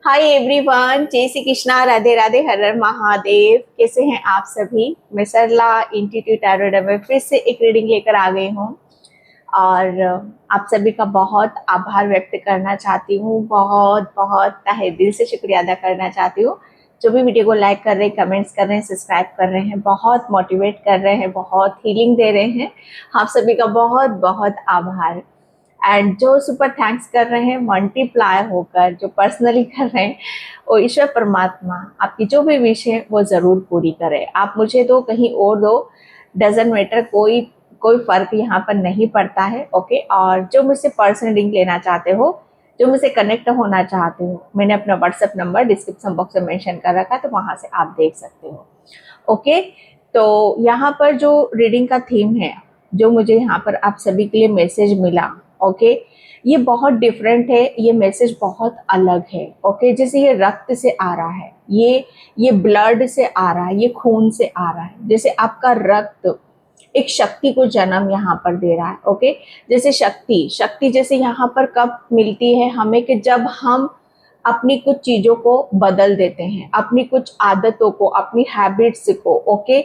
Hi everyone, जय श्री कृष्णा, राधे राधे, हर हर महादेव। कैसे हैं आप सभी? मैं सरला इंस्टीट्यूट टैरोट में फिर से एक रीडिंग लेकर आ गई हूँ और आप सभी का बहुत आभार व्यक्त करना चाहती हूँ। बहुत बहुत तहे दिल से शुक्रिया अदा करना चाहती हूँ। जो भी वीडियो को लाइक कर रहे हैं, कमेंट्स कर रहे हैं, सब्सक्राइब कर रहे हैं, बहुत मोटिवेट कर रहे हैं, बहुत हीलिंग दे रहे हैं, आप सभी का बहुत बहुत आभार। एंड जो सुपर थैंक्स कर रहे हैं मल्टीप्लाई होकर, जो पर्सनली कर रहे हैं, वो ईश्वर परमात्मा आपकी जो भी विश है वो ज़रूर पूरी करे। आप मुझे दो, कहीं और दो, डजेंट मैटर, कोई कोई फर्क यहाँ पर नहीं पड़ता है। ओके। और जो मुझसे पर्सनल रीडिंग लेना चाहते हो, जो मुझसे कनेक्ट होना चाहते हो, मैंने अपना व्हाट्सएप नंबर डिस्क्रिप्शन बॉक्स में मेंशन कर रखा है, तो वहाँ से आप देख सकते हो। ओके। तो यहाँ पर जो रीडिंग का थीम है, जो मुझे यहाँ पर आप सभी के लिए मैसेज मिला, ओके, ये बहुत डिफरेंट है, ये मैसेज बहुत अलग है। ओके। जैसे ये रक्त से आ रहा है, ये ब्लड से आ रहा है, ये खून से आ रहा है। जैसे आपका रक्त एक शक्ति को जन्म यहाँ पर दे रहा है। ओके। जैसे शक्ति जैसे यहाँ पर कब मिलती है हमें, कि जब हम अपनी कुछ चीजों को बदल देते हैं, अपनी कुछ आदतों को, अपनी हैबिट्स को। ओके।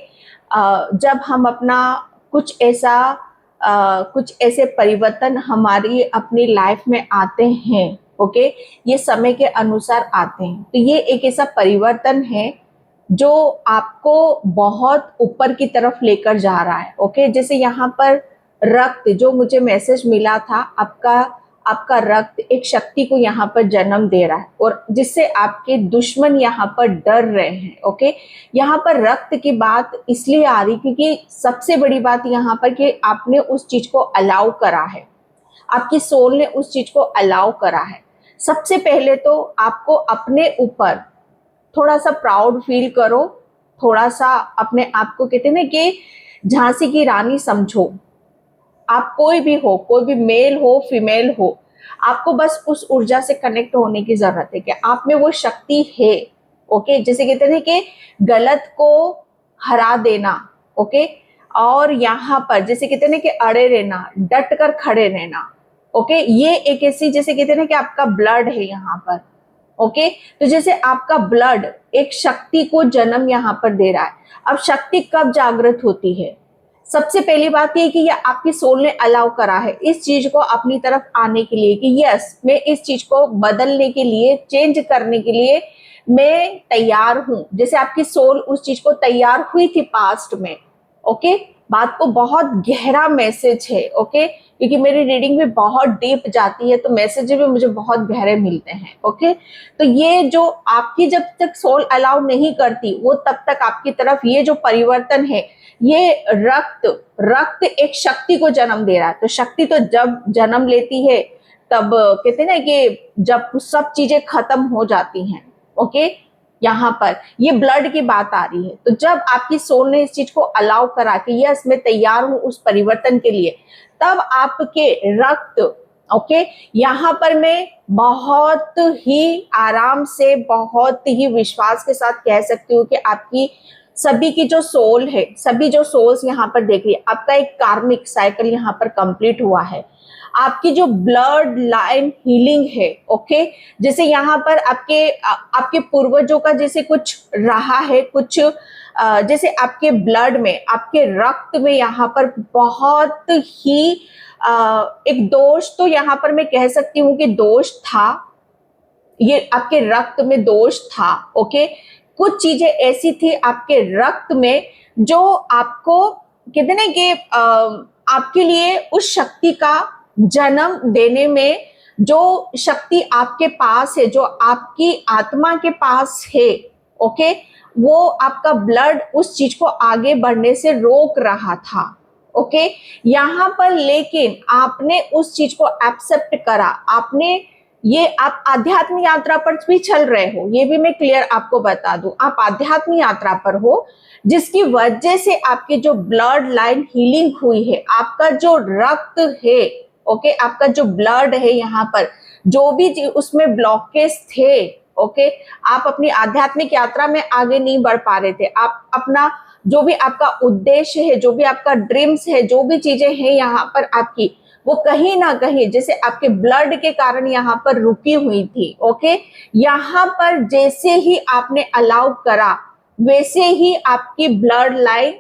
जब हम अपना कुछ ऐसे परिवर्तन हमारी अपनी लाइफ में आते हैं। ओके। ये समय के अनुसार आते हैं, तो ये एक ऐसा परिवर्तन है जो आपको बहुत ऊपर की तरफ लेकर जा रहा है। ओके। जैसे यहाँ पर रक्त, जो मुझे मैसेज मिला था, आपका आपका रक्त एक शक्ति को यहाँ पर जन्म दे रहा है, और जिससे आपके दुश्मन यहाँ पर डर रहे हैं। ओके। यहाँ पर रक्त की बात इसलिए आ रही क्योंकि सबसे बड़ी बात यहाँ पर कि आपने उस चीज को अलाउ करा है, आपकी सोल ने उस चीज को अलाउ करा है। सबसे पहले तो आपको अपने ऊपर थोड़ा सा प्राउड फील करो, थोड़ा सा अपने आप को, कहते हैं ना कि झांसी की रानी समझो। आप कोई भी हो, कोई भी मेल हो फीमेल हो, आपको बस उस ऊर्जा से कनेक्ट होने की जरूरत है कि आप में वो शक्ति है। ओके। जैसे कहते हैं कि गलत को हरा देना। ओके। और यहाँ पर जैसे कहते हैं कि अड़े रहना, डट कर खड़े रहना। ओके। ये एक ऐसी, जैसे कहते हैं कि आपका ब्लड है यहाँ पर। ओके। तो जैसे आपका ब्लड एक शक्ति को जन्म यहाँ पर दे रहा है। अब शक्ति कब जागृत होती है? सबसे पहली बात ये कि ये आपकी सोल ने अलाउ करा है इस चीज को अपनी तरफ आने के लिए, कि यस, मैं इस चीज को बदलने के लिए, चेंज करने के लिए मैं तैयार हूं। जैसे आपकी सोल उस चीज को तैयार हुई थी पास्ट में। ओके। बात को बहुत गहरा मैसेज है। ओके। क्योंकि मेरी रीडिंग भी बहुत डीप जाती है, तो मैसेज भी मुझे बहुत गहरे मिलते हैं। ओके। तो ये जो आपकी जब तक सोल अलाउ नहीं करती, वो तब तक आपकी तरफ ये जो परिवर्तन है, ये रक्त एक शक्ति को जन्म दे रहा है। तो शक्ति तो जब जन्म लेती है, तब कहते हैं ना कि जब सब चीजें खत्म हो जाती हैं। ओके। यहाँ पर ये ब्लड की बात आ रही है। तो जब आपकी सोल ने इस चीज को अलाउ करा कि यस, मैं तैयार हूं उस परिवर्तन के लिए, तब आपके रक्त, ओके, यहाँ पर मैं बहुत ही आराम से, बहुत ही विश्वास के साथ कह सकती हूँ कि आपकी सभी की जो सोल है, सभी जो सोल्स यहाँ पर देख रही है, आपका एक कार्मिक साइकिल यहाँ पर कंप्लीट हुआ है। आपकी जो ब्लड लाइन हीलिंग है। ओके। जैसे यहाँ पर आपके पूर्वजों का जैसे कुछ रहा है, कुछ जैसे आपके ब्लड में, आपके रक्त में यहाँ पर बहुत ही एक दोष, तो यहाँ पर मैं कह सकती हूँ कि दोष था, ये आपके रक्त में दोष था। ओके। कुछ चीजें ऐसी थी आपके रक्त में जो आपको, कहते ना कि आपके लिए उस शक्ति का जन्म देने में, जो शक्ति आपके पास है, जो आपकी आत्मा के पास है, ओके, वो आपका ब्लड उस चीज को आगे बढ़ने से रोक रहा था। ओके। यहाँ पर लेकिन आपने उस चीज को एक्सेप्ट करा, आपने, ये आप आध्यात्मिक यात्रा पर भी चल रहे हो, ये भी मैं क्लियर आपको बता दूं, आप आध्यात्मिक यात्रा पर हो, जिसकी वजह से आपकी जो ब्लड लाइन हीलिंग हुई है, आपका जो रक्त है, ओके, आपका जो ब्लड है, यहाँ पर जो भी उसमें ब्लॉकेज थे, ओके, आप अपनी आध्यात्मिक यात्रा में आगे नहीं बढ़ पा रहे थे, आप अपना जो भी आपका उद्देश्य है, जो भी आपका ड्रीम्स है, जो भी चीजें हैं यहाँ पर आपकी, वो कहीं ना कहीं जैसे आपके ब्लड के कारण यहाँ पर रुकी हुई थी। ओके, यहाँ पर जैसे ही आपने अलाउ करा वैसे ही आपकी ब्लड लाइन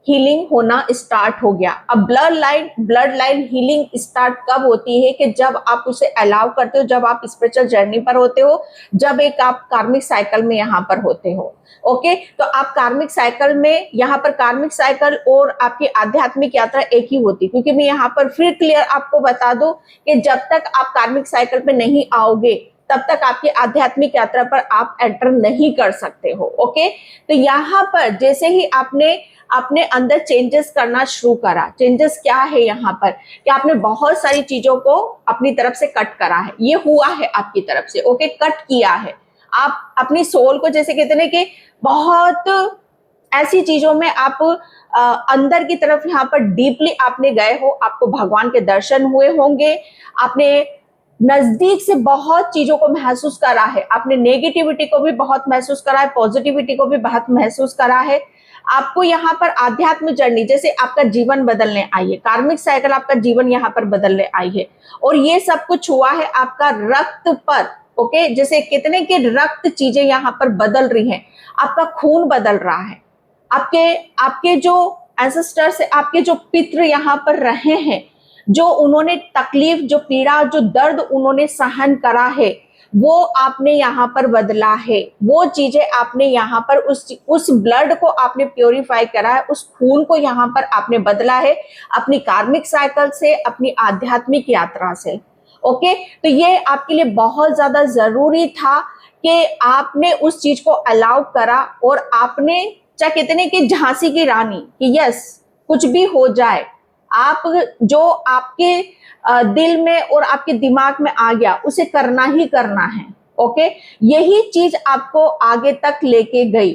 हीलिंग होना स्टार्ट हो गया। अब ब्लड लाइन हीलिंग स्टार्ट कब होती है कि जब आप उसे अलाउ करते हो, जब आप स्पिरिचुअल जर्नी पर होते हो, जब एक आप कार्मिक साइकिल में यहाँ पर होते हो। ओके, तो आप कार्मिक साइकिल में, यहाँ पर कार्मिक साइकिल और आपकी आध्यात्मिक यात्रा एक ही होती, क्योंकि मैं यहाँ पर फिर क्लियर आपको बता दूं कि जब तक आप कार्मिक साइकिल पे नहीं आओगे तब तक आपकी आध्यात्मिक यात्रा पर आप एंटर नहीं कर सकते हो। ओके, तो यहाँ पर जैसे ही आपने अपने अंदर चेंजेस करना शुरू करा, चेंजेस क्या है यहाँ पर कि आपने बहुत सारी चीजों को अपनी तरफ से कट करा है, ये हुआ है आपकी तरफ से। ओके, कट किया है आप अपनी सोल को, जैसे कहते हैं कि बहुत ऐसी चीजों में आप अंदर की तरफ यहाँ पर डीपली आपने गए हो, आपको भगवान के दर्शन हुए होंगे, आपने नजदीक से बहुत चीजों को महसूस करा है, आपने नेगेटिविटी को भी बहुत महसूस करा है, पॉजिटिविटी को भी बहुत महसूस करा है। आपको यहाँ पर आध्यात्मिक जर्नी, जैसे आपका जीवन बदलने आई है, कार्मिक साइकिल आपका जीवन यहाँ पर बदलने आई है, और ये सब कुछ हुआ है आपका रक्त पर। ओके, जैसे कितने के रक्त चीजें यहाँ पर बदल रही हैं, आपका खून बदल रहा है, आपके आपके जो एंसेस्टर्स, आपके जो पितृ यहाँ पर रहे हैं, जो उन्होंने तकलीफ, जो पीड़ा, जो दर्द उन्होंने सहन करा है, वो आपने यहाँ पर बदला है। वो चीजें आपने यहाँ पर उस ब्लड को आपने प्योरीफाई करा है, उस खून को यहाँ पर आपने बदला है अपनी कार्मिक साइकिल से, अपनी आध्यात्मिक यात्रा से। ओके, तो ये आपके लिए बहुत ज्यादा जरूरी था कि आपने उस चीज को अलाउ करा, और आपने चाहे कितने की झांसी की रानी कि यस कुछ भी हो जाए, आप जो आपके दिल में और आपके दिमाग में आ गया उसे करना ही करना है। ओके, यही चीज आपको आगे तक लेके गई।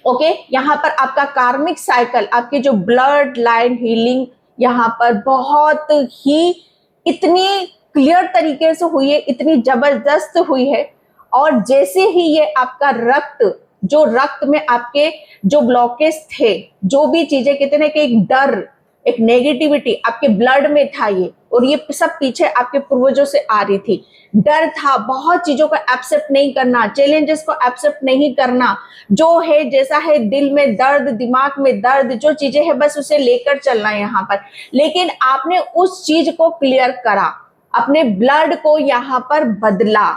ओके, यहाँ पर आपका कार्मिक साइकिल, आपके जो ब्लड लाइन हीलिंग यहाँ पर बहुत ही इतनी क्लियर तरीके से हुई है, इतनी जबरदस्त हुई है। और जैसे ही ये आपका रक्त, जो रक्त में आपके जो ब्लॉकेज थे, जो भी चीजें कितने के एक डर, एक नेगेटिविटी आपके ब्लड में था ये, और ये सब पीछे आपके पूर्वजों से आ रही थी, डर था, बहुत चीजों को एक्सेप्ट नहीं करना, चैलेंजेस को एक्सेप्ट नहीं करना, जो है जैसा है, दिल में दर्द, दिमाग में दर्द, जो चीजें है बस उसे लेकर चलना है यहाँ पर। लेकिन आपने उस चीज को क्लियर करा, अपने ब्लड को यहाँ पर बदला,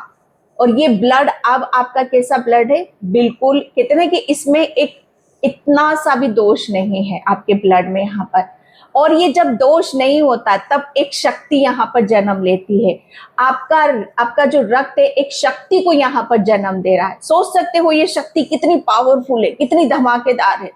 और ये ब्लड अब आपका कैसा ब्लड है, बिल्कुल कितने कि इसमें एक इतना सा भी दोष नहीं है आपके ब्लड में यहाँ पर। और ये जब दोष नहीं होता तब एक शक्ति यहाँ पर जन्म लेती है। आपका जो रक्त है एक शक्ति को यहाँ पर जन्म दे रहा है। सोच सकते हो ये शक्ति कितनी पावरफुल है, कितनी धमाकेदार है,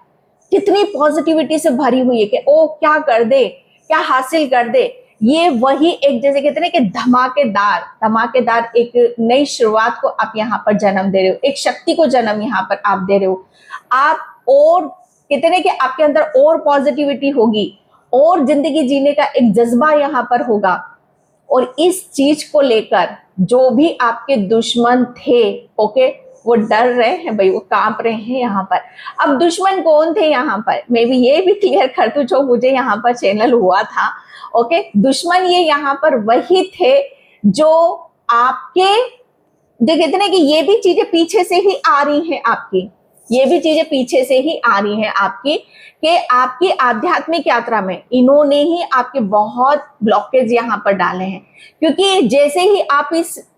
कितनी पॉजिटिविटी से भरी हुई है कि ओ क्या कर दे, क्या हासिल कर दे। ये वही एक जैसे कहते हैं कि धमाकेदार एक नई शुरुआत को आप यहाँ पर जन्म दे रहे हो, एक शक्ति को जन्म यहाँ पर आप दे रहे हो। आप और कितने कि आपके अंदर और पॉजिटिविटी होगी, और जिंदगी जीने का एक जज्बा यहाँ पर होगा। और इस चीज को लेकर जो भी आपके दुश्मन थे, ओके, वो डर रहे हैं भाई, वो कांप रहे हैं यहाँ पर। अब दुश्मन कौन थे यहाँ पर, मैं भी ये भी क्लियर कर दूं जो मुझे यहाँ पर चैनल हुआ था। ओके, दुश्मन ये यहाँ पर वही थे जो आपके, जो कहते हैं कि ये भी चीजें पीछे से ही आ रही हैं आपकी, ये भी चीजें पीछे से ही आ रही हैं आपकी, कि आपकी आध्यात्मिक यात्रा में इन्होंने ही आपके बहुत ब्लॉकेज यहाँ पर डाले हैं। क्योंकि जैसे ही आप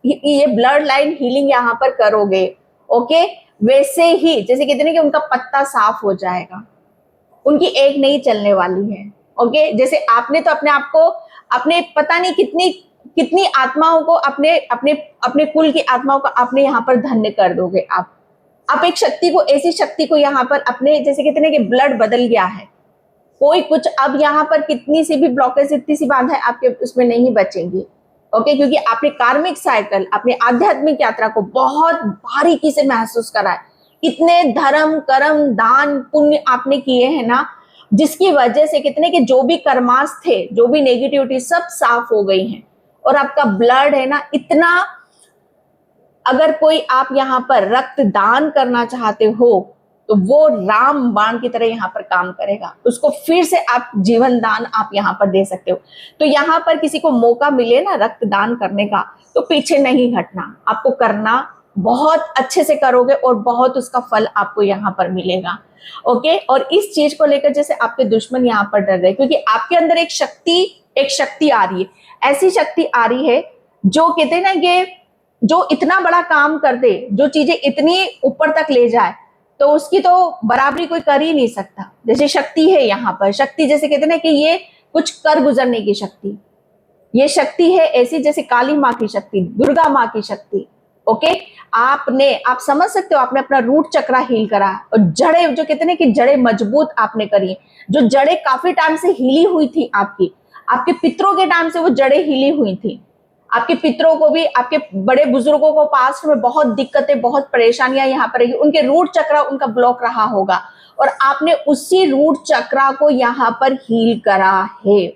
ये ब्लड लाइन हीलिंग यहाँ पर करोगे, ओके, वैसे ही जैसे कहते हैं कि उनका पत्ता साफ हो जाएगा, उनकी एक नहीं चलने वाली है। ओके, जैसे आपने तो अपने आप को, अपने पता नहीं कितनी आत्माओं को, अपने कुल की आत्माओं को आपने यहाँ पर धन्य कर दोगे। आप एक शक्ति को, ऐसी शक्ति को यहाँ पर अपने, जैसे कहते हैं कि ब्लड बदल गया है, कोई कुछ अब यहाँ पर कितनी सी भी ब्लॉकेज, इतनी सी बाधा है आपके उसमें नहीं बचेंगी। ओके, क्योंकि आपने कार्मिक साइकिल, अपने आध्यात्मिक यात्रा को बहुत बारीकी से महसूस करा है। इतने धर्म कर्म दान पुण्य आपने किए हैं ना, जिसकी वजह से कितने के जो भी कर्मास थे, जो भी नेगेटिविटी सब साफ हो गई हैं। और आपका ब्लड है ना इतना, अगर कोई आप यहाँ पर रक्त दान करना चाहते हो तो वो राम बाण की तरह यहाँ पर काम करेगा, उसको फिर से आप जीवन दान आप यहाँ पर दे सकते हो। तो यहाँ पर किसी को मौका मिले ना रक्तदान करने का, तो पीछे नहीं हटना, आपको करना, बहुत अच्छे से करोगे और बहुत उसका फल आपको यहाँ पर मिलेगा। ओके, और इस चीज को लेकर जैसे आपके दुश्मन यहाँ पर डर रहे, क्योंकि आपके अंदर एक शक्ति आ रही है, ऐसी शक्ति आ रही है जो कहते हैं ना कि जो इतना बड़ा काम कर दे, जो चीजें इतनी ऊपर तक ले जाए, तो उसकी तो बराबरी कोई कर ही नहीं सकता। जैसे शक्ति है यहाँ पर, शक्ति जैसे कहते हैं ना कि ये कुछ कर गुजरने की शक्ति, ये शक्ति है ऐसी जैसे काली माँ की शक्ति, दुर्गा माँ की शक्ति। ओके, आप समझ सकते हो, आपने अपना रूट चक्रा हील करा, और जड़े जो कहते हैं कि जड़े मजबूत आपने करी, जो जड़े काफी टाइम से हिली हुई थी आपके पितरों के टाइम से वो जड़े हिली हुई थी। आपके पितरों को भी, आपके बड़े बुजुर्गों को पास्ट में बहुत दिक्कतें, बहुत परेशानियां यहाँ पर रही, उनके रूट चक्रा उनका ब्लॉक रहा होगा, और आपने उसी रूट चक्रा को यहाँ पर हील करा है।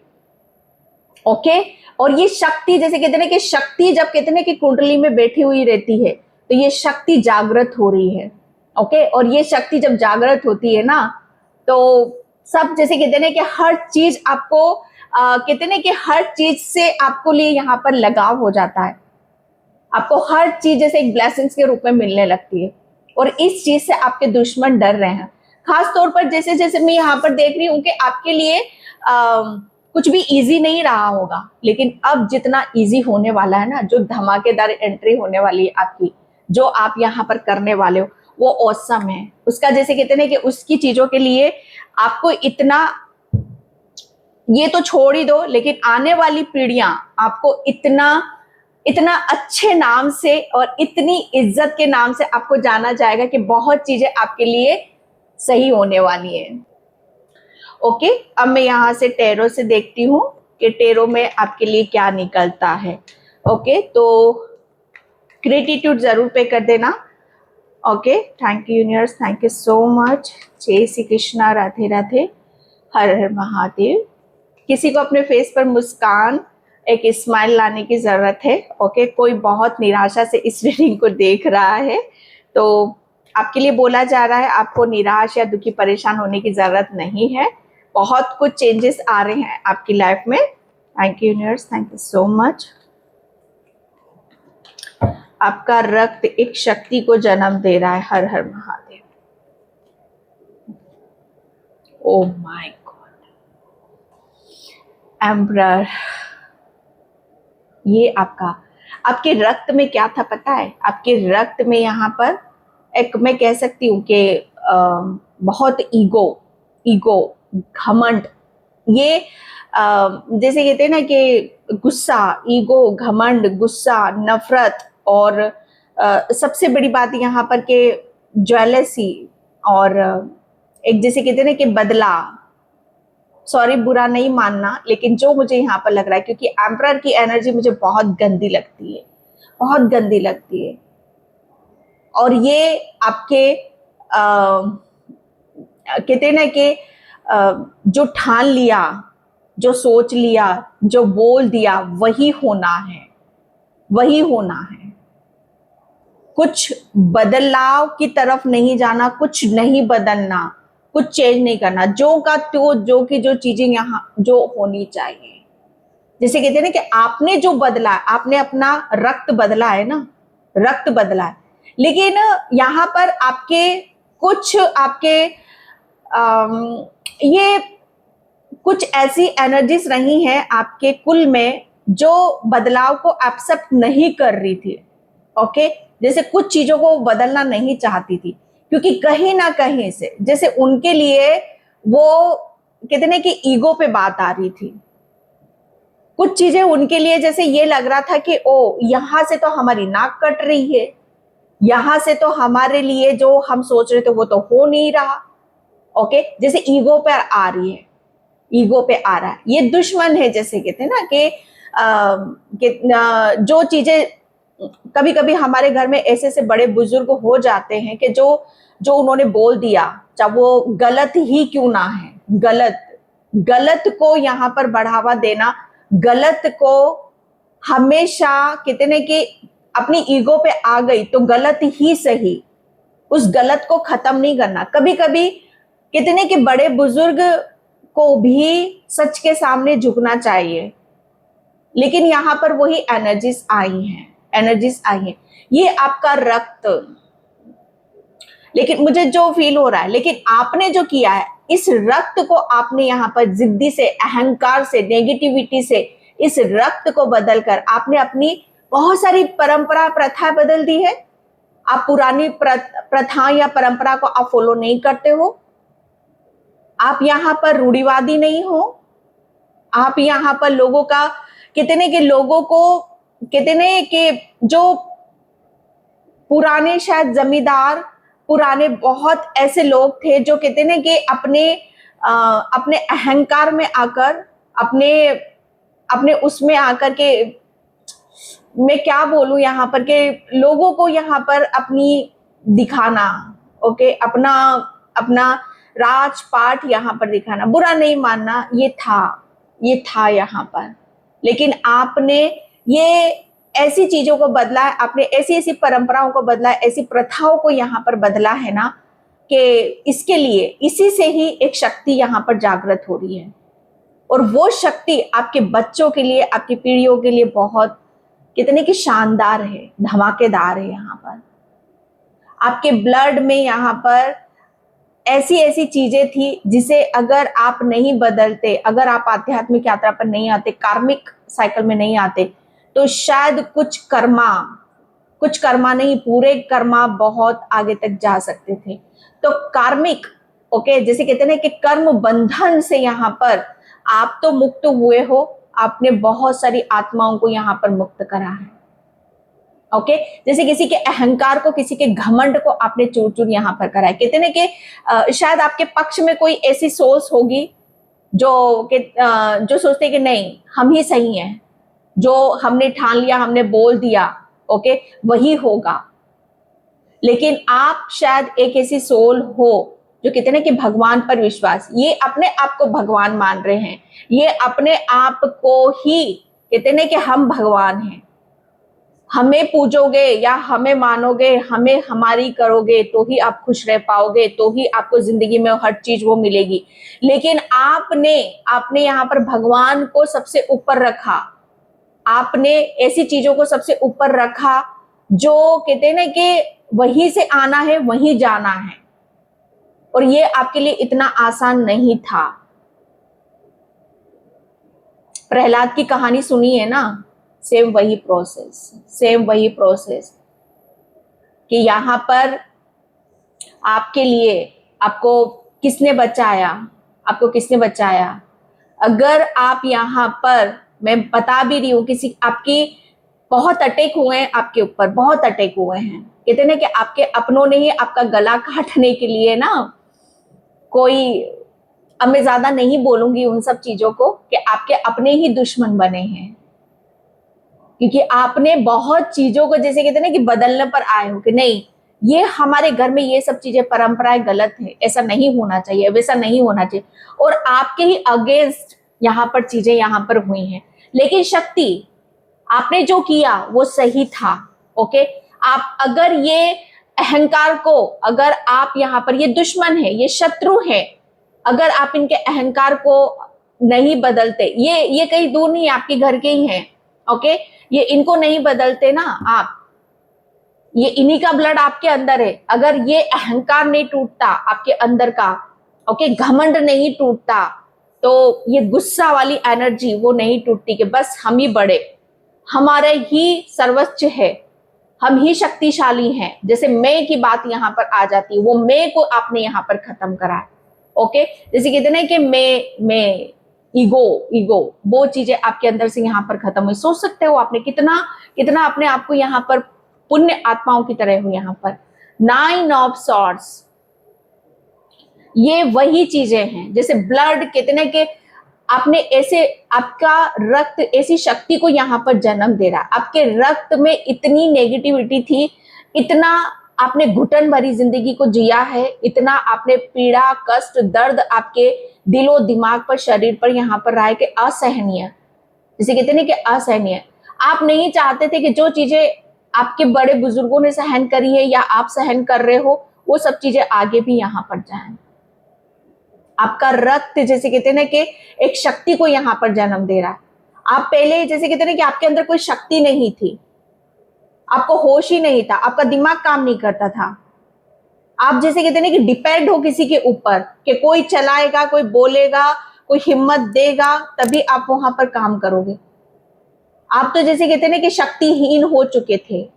ओके, और ये शक्ति जैसे कहते हैं कि शक्ति जब कहते हैं कि कुंडली में बैठी हुई रहती है, तो ये शक्ति जागृत हो रही है। ओके, और ये शक्ति जब जागृत होती है ना, तो सब जैसे कहते हैं कि हर चीज आपको कहते हैं कि हर चीज से आपको लिए यहाँ पर लगाव हो जाता है, आपको हर चीज जैसे एक ब्लेसिंग्स के रूप में मिलने लगती है, और इस चीज से आपके दुश्मन डर रहे हैं। खास तौर पर जैसे जैसे मैं यहाँ पर देख रही हूँ कि आपके लिए कुछ भी इजी नहीं रहा होगा, लेकिन अब जितना इजी होने वाला है ना, जो धमाकेदार एंट्री होने वाली है आपकी, जो आप यहाँ पर करने वाले हो, वो औसम है। उसका जैसे कहते हैं कि उसकी चीजों के लिए आपको इतना, ये तो छोड़ ही दो, लेकिन आने वाली पीढ़ियां आपको इतना अच्छे नाम से और इतनी इज्जत के नाम से आपको जाना जाएगा कि बहुत चीजें आपके लिए सही होने वाली है। ओके, अब मैं यहाँ से टेरो से देखती हूँ कि टेरो में आपके लिए क्या निकलता है। ओके, तो ग्रेटिट्यूड जरूर पे कर देना। Okay, thank you universe, thank you so much. जय श्री कृष्णा, राधे राधे, हर हर महादेव। किसी को अपने फेस पर मुस्कान, एक स्माइल लाने की जरूरत है। ओके, कोई बहुत निराशा से इस रीडिंग को देख रहा है, तो आपके लिए बोला जा रहा है आपको निराश या दुखी परेशान होने की जरूरत नहीं है, बहुत कुछ चेंजेस आ रहे हैं आपकी लाइफ में। Thank you universe, thank you so much. आपका रक्त एक शक्ति को जन्म दे रहा है, हर हर Mahadev. Oh my God, emperor, ये आपके रक्त में क्या था पता है? आपके रक्त में यहाँ पर एक, मैं कह सकती हूँ कि बहुत ईगो, घमंड, ये जैसे कहते हैं ना कि गुस्सा, ईगो, घमंड, गुस्सा, नफरत, और सबसे बड़ी बात यहाँ पर के ज्वेलसी, और एक जैसे कहते हैं ना कि बदला। सॉरी, बुरा नहीं मानना, लेकिन जो मुझे यहाँ पर लग रहा है, क्योंकि एम्परर की एनर्जी मुझे बहुत गंदी लगती है, बहुत गंदी लगती है, और ये आपके कहते हैं ना कि जो ठान लिया, जो सोच लिया, जो बोल दिया, वही होना है, वही होना है। कुछ बदलाव की तरफ नहीं जाना, कुछ नहीं बदलना, कुछ चेंज नहीं करना, जो का तो जो की जो चीजें यहाँ जो होनी चाहिए। जैसे कहते हैं ना कि आपने जो बदला, आपने अपना रक्त बदला है ना, रक्त बदला है, लेकिन यहाँ पर ये कुछ ऐसी एनर्जीज रही हैं आपके कुल में जो बदलाव को एक्सेप्ट नहीं कर रही थी। ओके, जैसे कुछ चीजों को बदलना नहीं चाहती थी, क्योंकि कहीं ना कहीं से जैसे उनके लिए वो कहते हैं कि ईगो पे बात आ रही थी। कुछ चीजें उनके लिए जैसे ये लग रहा था कि ओ, यहां से तो हमारी नाक कट रही है, यहां से तो हमारे लिए जो हम सोच रहे थे वो तो हो नहीं रहा। ओके, जैसे ईगो पे आ रही है, ईगो पे आ रहा है, ये दुश्मन है। जैसे कहते हैं ना कि जो चीजें कभी कभी हमारे घर में ऐसे से बड़े बुजुर्ग हो जाते हैं कि जो उन्होंने बोल दिया, चाहे वो गलत ही क्यों ना है, गलत को यहाँ पर बढ़ावा देना, गलत को हमेशा कहते हैं कि अपनी ईगो पे आ गई तो गलत ही सही, उस गलत को खत्म नहीं करना। कभी कभी कितने के बड़े बुजुर्ग को भी सच के सामने झुकना चाहिए, लेकिन यहां पर वही एनर्जीज आई हैं, ये आपका रक्त। लेकिन मुझे जो फील हो रहा है, लेकिन आपने जो किया है, इस रक्त को आपने यहाँ पर जिद्दी से, अहंकार से, नेगेटिविटी से, इस रक्त को बदलकर आपने अपनी बहुत सारी परंपरा प्रथाएं बदल दी है। आप पुरानी प्रथा या परंपरा को आप फॉलो नहीं करते हो। आप यहाँ पर रूढ़िवादी नहीं हो। आप यहाँ पर लोगों का, कितने के लोगों को, कितने के जो पुराने शायद जमींदार, पुराने बहुत ऐसे लोग थे जो कितने के अपने अहंकार में आकर, अपने उसमें आकर के, मैं क्या बोलूं यहाँ पर के लोगों को यहाँ पर अपनी दिखाना, ओके, अपना राजपाट यहाँ पर दिखाना, बुरा नहीं मानना, ये था यहाँ पर। लेकिन आपने ये ऐसी चीजों को बदला है, आपने ऐसी ऐसी परंपराओं को बदला है, ऐसी प्रथाओं को यहाँ पर बदला है ना, कि इसके लिए, इसी से ही एक शक्ति यहाँ पर जागृत हो रही है। और वो शक्ति आपके बच्चों के लिए, आपकी पीढ़ियों के लिए बहुत कितने की शानदार है, धमाकेदार है। यहाँ पर आपके ब्लड में यहाँ पर ऐसी ऐसी चीजें थी जिसे अगर आप नहीं बदलते, अगर आप आध्यात्मिक यात्रा पर नहीं आते, कार्मिक साइकिल में नहीं आते, तो शायद कुछ कर्मा नहीं, पूरे कर्मा बहुत आगे तक जा सकते थे। तो कार्मिक, ओके, जैसे कहते हैं कि कर्म बंधन से यहाँ पर आप तो मुक्त हुए हो, आपने बहुत सारी आत्माओं को यहाँ पर मुक्त करा है। ओके, जैसे किसी के अहंकार को, किसी के घमंड को आपने चूर चूर यहाँ पर करा है। कहते हैं कि शायद आपके पक्ष में कोई ऐसी सोच होगी जो सोचते कि नहीं, हम ही सही हैं, जो हमने ठान लिया, हमने बोल दिया, ओके, वही होगा। लेकिन आप शायद एक ऐसी सोल हो जो कहते हैं कि भगवान पर विश्वास, ये अपने आप को भगवान मान रहे हैं, ये अपने आप को ही कहते हैं कि हम भगवान हैं, हमें पूजोगे या हमें मानोगे, हमें हमारी करोगे तो ही आप खुश रह पाओगे, तो ही आपको जिंदगी में हर चीज वो मिलेगी। लेकिन आपने यहाँ पर भगवान को सबसे ऊपर रखा, आपने ऐसी चीजों को सबसे ऊपर रखा जो कहते हैं ना कि वहीं से आना है, वहीं जाना है, और ये आपके लिए इतना आसान नहीं था। प्रहलाद की कहानी सुनी है ना, सेम वही प्रोसेस कि यहाँ पर आपके लिए, आपको किसने बचाया। अगर आप यहाँ पर, मैं बता भी रही हूँ, किसी आपकी बहुत अटैक हुए हैं, आपके ऊपर बहुत अटैक हुए हैं, कहते ना कि आपके अपनों ने ही आपका गला काटने के लिए ना, कोई, अब मैं ज्यादा नहीं बोलूंगी उन सब चीजों को, कि आपके अपने ही दुश्मन बने हैं, क्योंकि आपने बहुत चीजों को, जैसे कहते हैं ना कि बदलने पर आए हो कि नहीं, ये हमारे घर में ये सब चीजें, परंपराएं गलत है, ऐसा नहीं होना चाहिए, वैसा नहीं होना चाहिए, और आपके ही अगेंस्ट यहाँ पर चीजें यहाँ पर हुई हैं। लेकिन शक्ति, आपने जो किया वो सही था। ओके, आप अगर ये अहंकार को, अगर आप यहाँ पर, ये दुश्मन है, ये शत्रु है, अगर आप इनके अहंकार को नहीं बदलते, ये कहीं दूर नहीं, आपके घर के ही हैं, ओके, ये इनको नहीं बदलते ना आप, ये इन्हीं का ब्लड आपके अंदर है, अगर ये अहंकार नहीं टूटता आपके अंदर का, ओके, घमंड नहीं टूटता, तो ये गुस्सा वाली एनर्जी वो नहीं टूटती कि बस हम ही बड़े, हमारे ही सर्वोच्च है, हम ही शक्तिशाली हैं, जैसे मैं की बात यहाँ पर आ जाती है, वो मैं को आपने यहाँ पर खत्म करा है। ओके, जैसे कहते हैं कि मैं ईगो, वो चीजें आपके अंदर से यहाँ पर खत्म हुई। सोच सकते हो आपने कितना अपने आप को यहाँ पर पुण्य आत्माओं की तरह हो। यहाँ पर 9 ऑफ सॉर्ड्स, ये वही चीजें हैं, जैसे ब्लड, कितने के आपने ऐसे, आपका रक्त ऐसी शक्ति को यहाँ पर जन्म दे रहा, आपके रक्त में इतनी नेगेटिविटी थी, इतना आपने घुटन भरी जिंदगी को जिया है, इतना आपने पीड़ा, कष्ट, दर्द आपके दिलो दिमाग पर, शरीर पर यहाँ पर रहा है कि असहनीय, जिसे कहते हैं कि असहनीय। आप नहीं चाहते थे कि जो चीजें आपके बड़े बुजुर्गों ने सहन करी है या आप सहन कर रहे हो, वो सब चीजें आगे भी यहाँ पर जाए। आपका रक्त जैसे कहते हैं ना कि एक शक्ति को यहाँ पर जन्म दे रहा है। आप पहले जैसे कहते हैं ना कि आपके अंदर कोई शक्ति नहीं थी, आपको होश ही नहीं था, आपका दिमाग काम नहीं करता था। आप जैसे कहते हैं ना कि डिपेंड हो किसी के ऊपर कि कोई चलाएगा, कोई बोलेगा, कोई हिम्मत देगा, तभी आप वहां पर काम करोगे। आप तो जैसे कहते हैं ना कि शक्तिहीन हो चुके थे,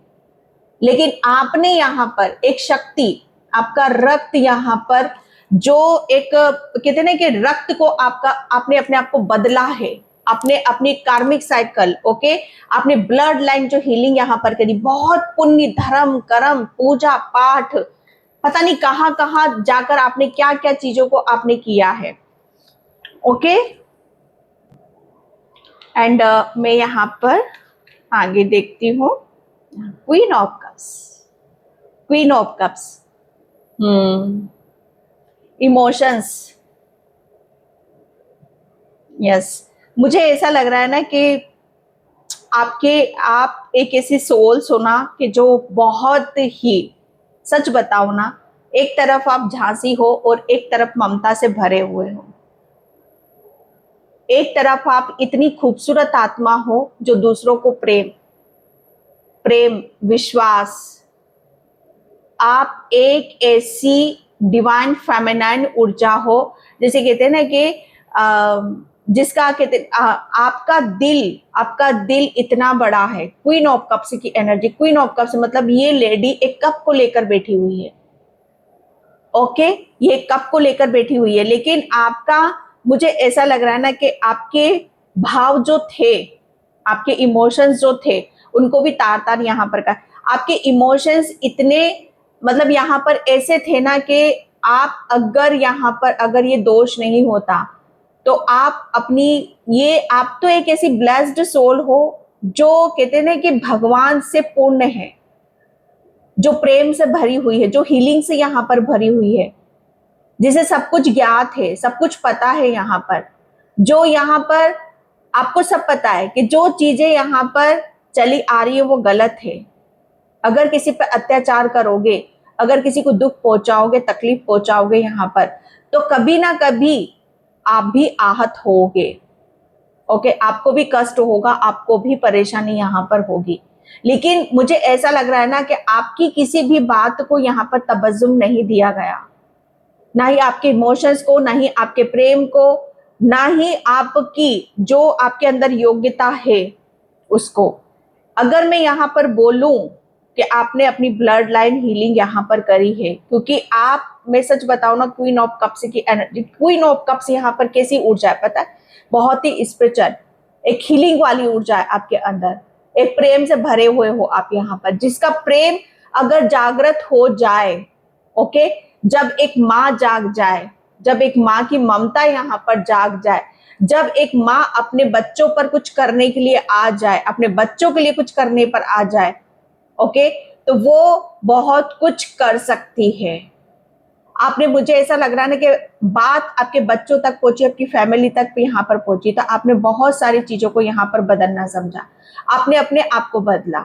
लेकिन आपने यहाँ पर एक शक्ति, आपका रक्त यहाँ पर जो एक कहते हैं ना कि रक्त को आपका आपने अपने आप को बदला है, आपने अपनी कार्मिक साइकिल, ओके, आपने ब्लड लाइन जो हीलिंग यहाँ पर करी, बहुत पुण्य, धर्म, कर्म, पूजा पाठ, पता नहीं कहाँ कहाँ जाकर आपने क्या क्या चीजों को आपने किया है। ओके, एंड मैं यहाँ पर आगे देखती हूँ, queen of cups, queen of cups, emotions, yes, मुझे ऐसा लग रहा है ना कि आप एक ऐसी सोल सुना कि जो बहुत ही, सच बताओ ना, एक तरफ आप झांसी हो और एक तरफ ममता से भरे हुए हो। एक तरफ आप इतनी खूबसूरत आत्मा हो जो दूसरों को प्रेम, विश्वास, आप एक ऐसी डिवाइन फेमिनाइन ऊर्जा हो, जैसे कहते हैं ना कि जिसका कहते आपका दिल इतना बड़ा है। क्वीन ऑफ कप्स की एनर्जी, क्वीन ऑफ कप्स मतलब ये लेडी एक कप को लेकर बैठी हुई है। ओके, ये कप को लेकर बैठी हुई है, लेकिन आपका, मुझे ऐसा लग रहा है ना कि आपके भाव जो थे, आपके इमोशंस जो थे, उनको भी तार तार यहाँ पर का, आपके इमोशंस इतने मतलब यहाँ पर ऐसे थे ना कि आप अगर यहाँ पर अगर ये दोष नहीं होता तो आप अपनी ये, आप तो एक ऐसी ब्लेस्ड सोल हो जो कहते हैं ना कि भगवान से पूर्ण है, जो प्रेम से भरी हुई है, जो हीलिंग से यहाँ पर भरी हुई है, जिसे सब कुछ ज्ञात है, सब कुछ पता है यहाँ पर, जो यहाँ पर आपको सब पता है कि जो चीजें यहाँ पर चली आ रही है वो गलत है। अगर किसी पर अत्याचार करोगे, अगर किसी को दुख पहुंचाओगे, तकलीफ पहुंचाओगे यहाँ पर, तो कभी ना कभी आप भी आहत होगे। ओके, आपको भी कष्ट होगा, आपको भी परेशानी यहाँ पर होगी, लेकिन मुझे ऐसा लग रहा है ना कि आपकी किसी भी बात को यहाँ पर तवज्जुम नहीं दिया गया, ना ही आपके इमोशंस को, ना ही आपके प्रेम को, ना ही आपकी जो आपके अंदर योग्यता है उसको। अगर मैं यहाँ पर बोलूं कि आपने अपनी ब्लड लाइन हीलिंग यहाँ पर करी है, क्योंकि आप, मैं सच बताऊं ना, क्वीन ऑफ कप्स की एनर्जी, क्वीन ऑफ कप्स यहाँ पर कैसी ऊर्जा है पता है, बहुत ही स्पिरिचुअल, एक हीलिंग वाली ऊर्जा है आपके अंदर, एक प्रेम से भरे हुए हो आप यहाँ पर, जिसका प्रेम अगर जागृत हो जाए, ओके, जब एक माँ जाग जाए, जब एक माँ की ममता यहाँ पर जाग जाए, जब एक माँ अपने बच्चों पर कुछ करने के लिए आ जाए, अपने बच्चों के लिए कुछ करने पर आ जाए, ओके, तो वो बहुत कुछ कर सकती है। आपने, मुझे ऐसा लग रहा है ना कि बात आपके बच्चों तक पहुंची, आपकी फैमिली तक भी यहाँ पर पहुंची, तो आपने बहुत सारी चीजों को यहाँ पर बदलना समझा, आपने अपने आप को बदला।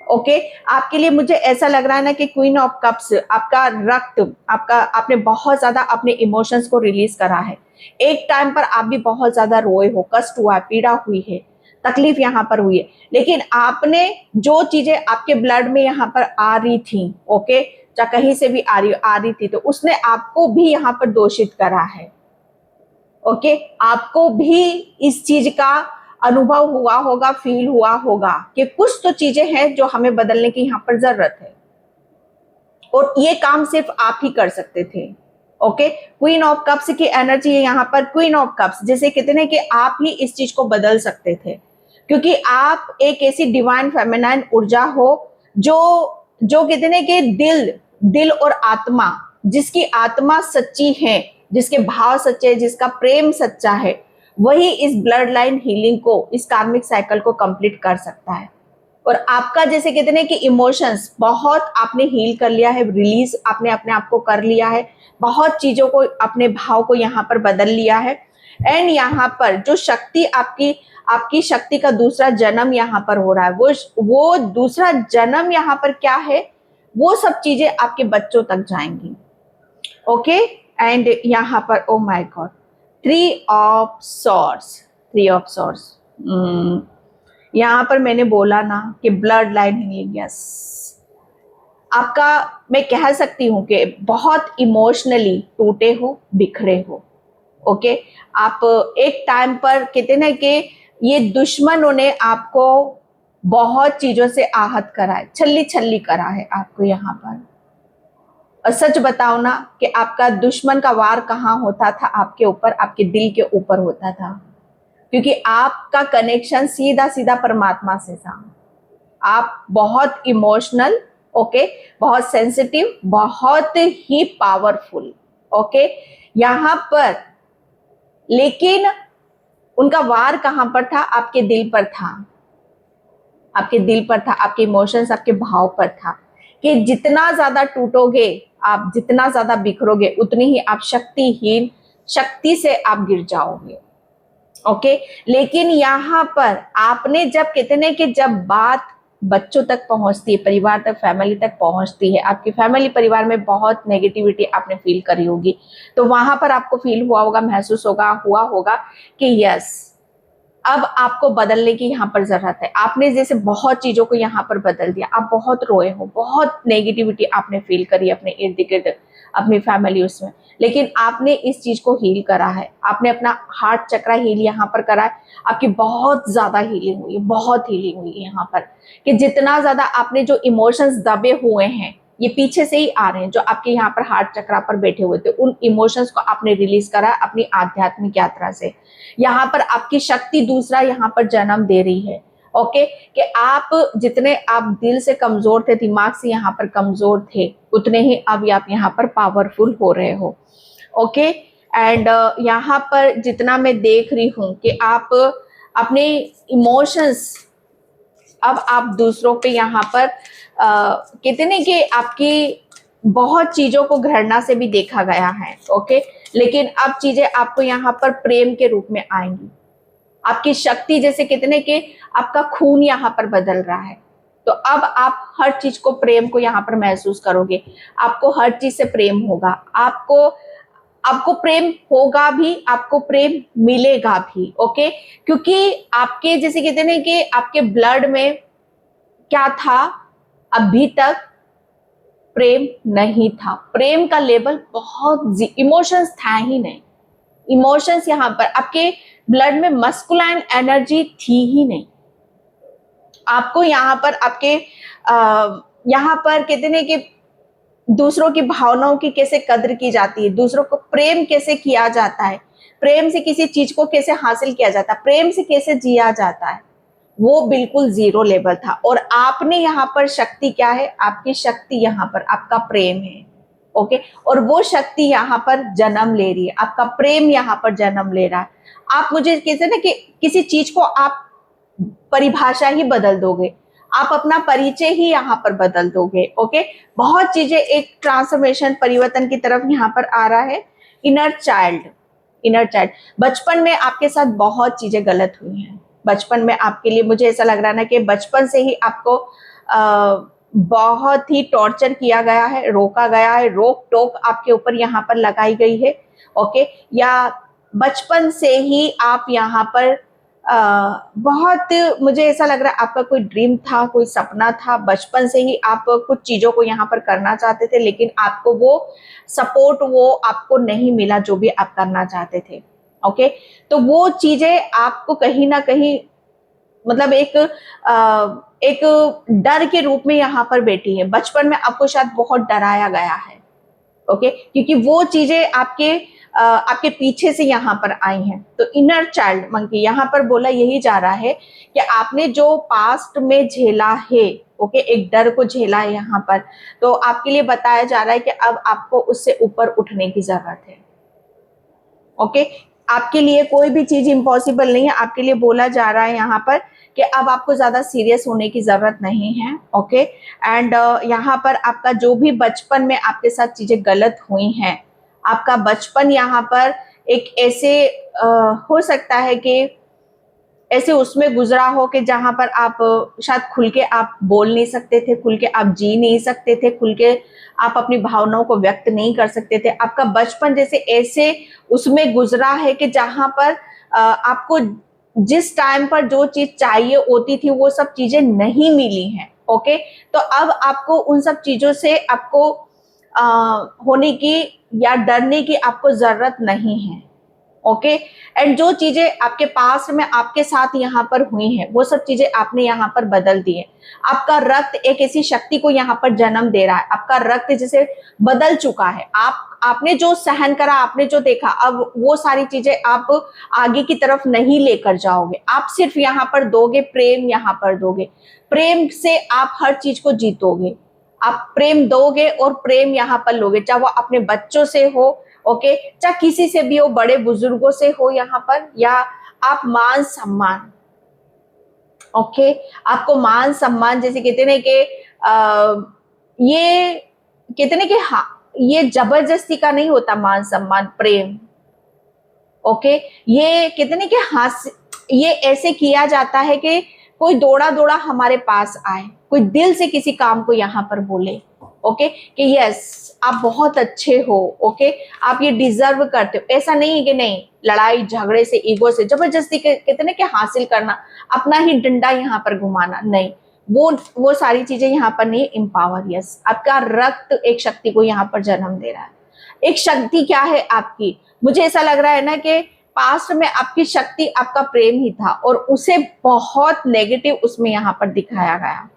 ओके, आपके लिए मुझे ऐसा लग रहा है ना कि क्वीन ऑफ कप्स, आपका रक्त, आपका, आपने बहुत ज्यादा अपने इमोशंस को रिलीज करा है। एक टाइम पर आप भी बहुत ज्यादा रोए हो, कष्ट हुआ, पीड़ा हुई है, तकलीफ यहाँ पर हुई है, लेकिन आपने जो चीजें आपके ब्लड में यहाँ पर आ रही थी, ओके, चाहे कहीं से भी आ रही थी, तो उसने आपको भी यहाँ पर दोषित करा है। ओके, आपको भी इस चीज का अनुभव हुआ होगा, फील हुआ होगा कि कुछ तो चीजें हैं जो हमें बदलने की यहाँ पर जरूरत है, और ये काम सिर्फ आप ही कर सकते थे। ओके, क्वीन ऑफ कप्स की एनर्जी है यहाँ पर, क्वीन ऑफ कप्स, जैसे कहते हैं कि आप ही इस चीज को बदल सकते थे, क्योंकि आप एक ऐसी डिवाइन फेमिनाइन ऊर्जा हो जो कहते हैं कि दिल और आत्मा, जिसकी आत्मा सच्ची है, जिसके भाव सच्चे, जिसका प्रेम सच्चा है, वही इस ब्लड लाइन हीलिंग को, इस कार्मिक साइकिल को कंप्लीट कर सकता है। और आपका जैसे कहते हैं कि इमोशंस बहुत आपने हील कर लिया है, रिलीज आपने अपने आप को कर लिया है, बहुत चीजों को, अपने भाव को यहाँ पर बदल लिया है। एंड यहाँ पर जो शक्ति आपकी शक्ति का दूसरा जन्म यहाँ पर हो रहा है, वो दूसरा जन्म यहाँ पर क्या है, वो सब चीजें आपके बच्चों तक जाएंगी। ओके, एंड यहाँ पर ओ my God, 3 of swords, 3 of swords. यहाँ पर मैंने बोला ना कि ब्लड लाइन हीलिंग, यस, आपका, मैं कह सकती हूँ कि बहुत इमोशनली टूटे हो, बिखरे हो। ओके, आप एक टाइम पर कहते ना कि ये दुश्मनों ने आपको बहुत चीजों से आहत करा है, छल्ली छल्ली करा है आपको यहाँ पर। और सच बताओ ना कि आपका दुश्मन का वार कहाँ होता था? आपके ऊपर, आपके दिल के ऊपर होता था, क्योंकि आपका कनेक्शन सीधा सीधा परमात्मा से था। आप बहुत इमोशनल, ओके, बहुत सेंसिटिव, बहुत ही पावरफुल। ओके, यहाँ पर लेकिन उनका वार कहां पर था? आपके दिल पर था, आपके दिल पर था, आपके इमोशंस, आपके भाव पर था कि जितना ज्यादा टूटोगे आप, जितना ज्यादा बिखरोगे, उतनी ही आप शक्तिहीन, शक्ति से आप गिर जाओगे। ओके, लेकिन यहाँ पर आपने जब कितने कि जब बात बच्चों तक पहुंचती है, परिवार तक, फैमिली तक पहुंचती है, आपकी फैमिली परिवार में बहुत नेगेटिविटी आपने फील करी होगी, तो वहां पर आपको फील हुआ होगा, महसूस हुआ होगा कि यस, अब आपको बदलने की यहाँ पर जरूरत है। आपने जैसे बहुत चीजों को यहाँ पर बदल दिया, आप बहुत रोए हो, बहुत नेगेटिविटी आपने फील करी अपने इर्द गिर्द, अपनी फैमिली उसमें, लेकिन आपने इस चीज को हील करा है, आपने अपना हार्ट चक्रा हील यहाँ पर करा है, आपकी बहुत ज्यादा हीलिंग हुई है, बहुत हीलिंग हुई है यहाँ पर, कि जितना ज्यादा आपने जो इमोशंस दबे हुए हैं, ये पीछे से ही आ रहे हैं, जो आपके यहाँ पर हार्ट चक्रा पर बैठे हुए थे, उन इमोशंस को आपने रिलीज करा अपनी आध्यात्मिक यात्रा से। यहाँ पर आपकी शक्ति दूसरा यहाँ पर जन्म दे रही है। ओके, कि आप जितने आप दिल से कमजोर थे, दिमाग से यहाँ पर कमजोर थे, उतने ही अब आप यहाँ पर पावरफुल हो रहे हो। ओके, एंड यहाँ पर जितना मैं देख रही हूँ कि आप अपने इमोशंस, अब आप दूसरों पे यहाँ पर कहते नहीं कि आपकी बहुत चीजों को घृणा से भी देखा गया है। ओके, लेकिन अब चीजें आपको यहाँ पर प्रेम के रूप में आएंगी। आपकी शक्ति, जैसे कितने के आपका खून यहाँ पर बदल रहा है, तो अब आप हर चीज को, प्रेम को यहाँ पर महसूस करोगे, आपको हर चीज से प्रेम होगा, आपको प्रेम होगा भी, आपको प्रेम मिलेगा भी। ओके, क्योंकि आपके जैसे कहते हैं कि आपके ब्लड में क्या था, अभी तक प्रेम नहीं था, प्रेम का लेवल बहुत, इमोशंस था ही नहीं, इमोशंस यहाँ पर आपके ब्लड में मस्कुलाइन एनर्जी थी ही नहीं। आपको यहाँ पर आपके यहाँ पर कहते हैं कि दूसरों की भावनाओं की कैसे कद्र की जाती है, दूसरों को प्रेम कैसे किया जाता है, प्रेम से किसी चीज को कैसे हासिल किया जाता है, प्रेम से कैसे जिया जाता है, वो बिल्कुल जीरो लेवल था। और आपने यहाँ पर शक्ति क्या है? आपकी शक्ति यहाँ पर आपका प्रेम है। ओके, और वो शक्ति यहाँ पर जन्म ले रही है, आपका प्रेम यहाँ पर जन्म ले रहा है। आप मुझे कहते ना कि किसी चीज को आप परिभाषा ही बदल दोगे, आप अपना परिचय ही यहाँ पर बदल दोगे। ओके, बहुत चीजें एक ट्रांसफॉर्मेशन, परिवर्तन की तरफ यहाँ पर आ रहा है। इनर चाइल्ड, इनर चाइल्ड, बचपन में आपके साथ बहुत चीजें गलत हुई हैं, बचपन में आपके लिए, मुझे ऐसा लग रहा है ना कि बचपन से ही आपको बहुत ही टॉर्चर किया गया है, रोका गया है, रोक टोक आपके ऊपर यहाँ पर लगाई गई है। ओके, या बचपन से ही आप यहाँ पर बहुत, मुझे ऐसा लग रहा है आपका कोई ड्रीम था, कोई सपना था, बचपन से ही आप कुछ चीजों को यहाँ पर करना चाहते थे, लेकिन आपको वो सपोर्ट, वो आपको नहीं मिला जो भी आप करना चाहते थे। ओके, तो वो चीजें आपको कहीं ना कहीं मतलब एक डर के रूप में यहाँ पर बैठी है। बचपन में आपको शायद बहुत डराया गया है। ओके, क्योंकि वो चीजें आपके पीछे से यहाँ पर आई हैं। तो इनर चाइल्ड मंकी यहाँ पर बोला यही जा रहा है कि आपने जो पास्ट में झेला है, ओके, एक डर को झेला है यहाँ पर, तो आपके लिए बताया जा रहा है कि अब आपको उससे ऊपर उठने की जरूरत है। ओके, आपके लिए कोई भी चीज इम्पॉसिबल नहीं है। आपके लिए बोला जा रहा है यहाँ पर कि अब आपको ज्यादा सीरियस होने की जरूरत नहीं है। ओके, एंड यहाँ पर आपका जो भी बचपन में आपके साथ चीजें गलत हुई हैं, आपका बचपन यहाँ पर एक ऐसे हो सकता है कि ऐसे उसमें गुजरा हो कि जहां पर आप शायद खुल के आप बोल नहीं सकते थे, खुल के आप जी नहीं सकते थे, खुल के आप अपनी भावनाओं को व्यक्त नहीं कर सकते थे। आपका बचपन जैसे ऐसे उसमें गुजरा है कि जहां पर आपको जिस टाइम पर जो चीज चाहिए होती थी वो सब चीजें नहीं मिली हैं। ओके, तो अब आपको उन सब चीजों से आपको होने की या डरने की आपको जरूरत नहीं है। ओके, एंड जो चीजें आपके पास में आपके साथ यहाँ पर हुई हैं वो सब चीजें आपने यहाँ पर बदल दी है। आपका रक्त एक ऐसी शक्ति को यहाँ पर जन्म दे रहा है। आपका रक्त जैसे बदल चुका है। आपने जो सहन करा, आपने जो देखा, अब वो सारी चीजें आप आगे की तरफ नहीं लेकर जाओगे। आप सिर्फ यहाँ पर दोगे प्रेम, यहाँ पर दोगे प्रेम से आप हर चीज को जीतोगे। आप प्रेम दोगे और प्रेम यहाँ पर लोगे, चाहे वो अपने बच्चों से हो, ओके, चाहे किसी से भी हो, बड़े बुजुर्गों से हो यहाँ पर, या आप मान सम्मान, ओके, आपको मान सम्मान जैसे कहते हैं कि ये कहते हैं कि हाँ, ये जबरदस्ती का नहीं होता मान सम्मान, प्रेम, ओके, ये कहते हैं कि हाँ, ये ऐसे किया जाता है कि कोई दौड़ा दौड़ा हमारे पास आए, कोई दिल से किसी काम को यहाँ पर बोले, ओके, कि यस आप बहुत अच्छे हो, ओके, आप ये डिजर्व करते हो। ऐसा नहीं है कि नहीं, लड़ाई झगड़े से, ईगो से, जबरदस्ती कहते ना कि हासिल करना, अपना ही डंडा यहाँ पर घुमाना, नहीं, वो सारी चीजें यहाँ पर नहीं। एम्पावर, यस, आपका रक्त एक शक्ति को यहाँ पर जन्म दे रहा है। एक शक्ति क्या है आपकी, मुझे ऐसा लग रहा है ना कि पास्ट में आपकी शक्ति आपका प्रेम ही था और उसे बहुत नेगेटिव उसमें यहाँ पर दिखाया गया।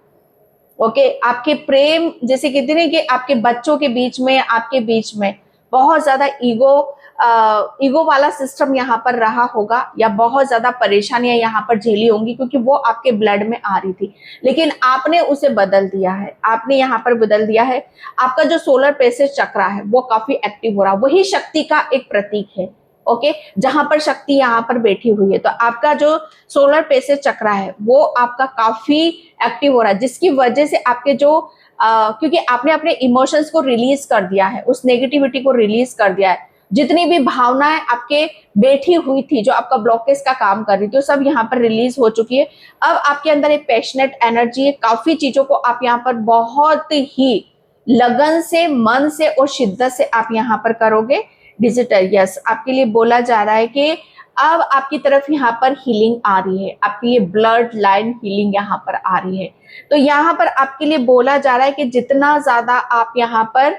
ओके, आपके प्रेम जैसे कहते हैं कि आपके बच्चों के बीच में, आपके बीच में बहुत ज्यादा ईगो वाला सिस्टम यहाँ पर रहा होगा, या बहुत ज्यादा परेशानियां यहाँ पर झेली होंगी क्योंकि वो आपके ब्लड में आ रही थी, लेकिन आपने उसे बदल दिया है। आपने यहाँ पर बदल दिया है। आपका जो सोलर प्लेक्सस चक्र है वो काफी एक्टिव हो रहा है, वही शक्ति का एक प्रतीक है। ओके, जहां पर शक्ति यहाँ पर बैठी हुई है, तो आपका जो सोलर प्लेक्सस चक्र है वो आपका काफी एक्टिव हो रहा है, जिसकी वजह से आपके जो क्योंकि आपने अपने इमोशंस को रिलीज कर दिया है, उस नेगेटिविटी को रिलीज कर दिया है। जितनी भी भावनाएं आपके बैठी हुई थी, जो आपका ब्लॉकेज का काम कर रही थी, वो सब यहाँ पर रिलीज हो चुकी है। अब आपके अंदर एक पैशनेट एनर्जी है, काफी चीजों को आप यहाँ पर बहुत ही लगन से, मन से और शिद्दत से आप यहाँ पर करोगे। डिजिटल, यस, आपके लिए बोला जा रहा है कि अब आपकी तरफ यहाँ पर हीलिंग आ रही है, आपकी ये ब्लड लाइन हीलिंग यहाँ पर आ रही है। तो यहाँ पर आपके लिए बोला जा रहा है कि जितना ज्यादा आप यहाँ पर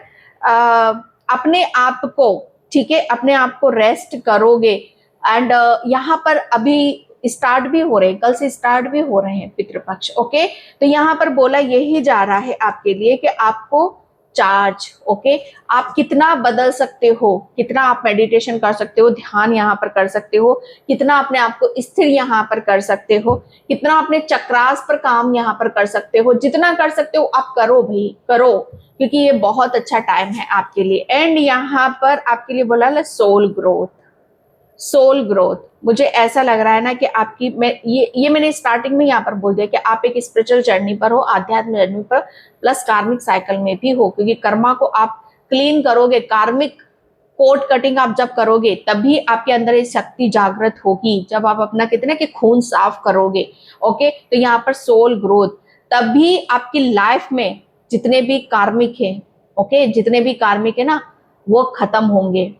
अपने आप को, ठीक है, अपने आप को रेस्ट करोगे, एंड यहाँ पर अभी स्टार्ट भी हो रहे हैं, कल से स्टार्ट भी हो रहे हैं पितृपक्ष। ओके, तो यहाँ पर बोला यही जा रहा है आपके लिए कि आपको चार्ज, ओके, आप कितना बदल सकते हो, कितना आप मेडिटेशन कर सकते हो, ध्यान यहाँ पर कर सकते हो, कितना अपने आप को स्थिर यहाँ पर कर सकते हो, कितना अपने चक्रास पर काम यहाँ पर कर सकते हो, जितना कर सकते हो आप करो भाई, करो, क्योंकि ये बहुत अच्छा टाइम है आपके लिए। एंड यहाँ पर आपके लिए बोला सोल ग्रोथ, सोल ग्रोथ, मुझे ऐसा लग रहा है ना कि आपकी, मैं ये मैंने स्टार्टिंग में यहाँ पर बोल दिया कि आप एक स्पिरिचुअल जर्नी पर हो, आध्यात्मिक जर्नी पर, प्लस कार्मिक साइकिल में भी हो, क्योंकि कर्मा को आप क्लीन करोगे, कार्मिक कोट कटिंग आप जब करोगे तभी आपके अंदर ये शक्ति जागृत होगी, जब आप अपना कितने कि खून साफ करोगे। ओके, तो यहाँ पर सोल ग्रोथ, तभी आपकी लाइफ में जितने भी कार्मिक है, ओके, जितने भी कार्मिक है ना, वो खत्म होंगे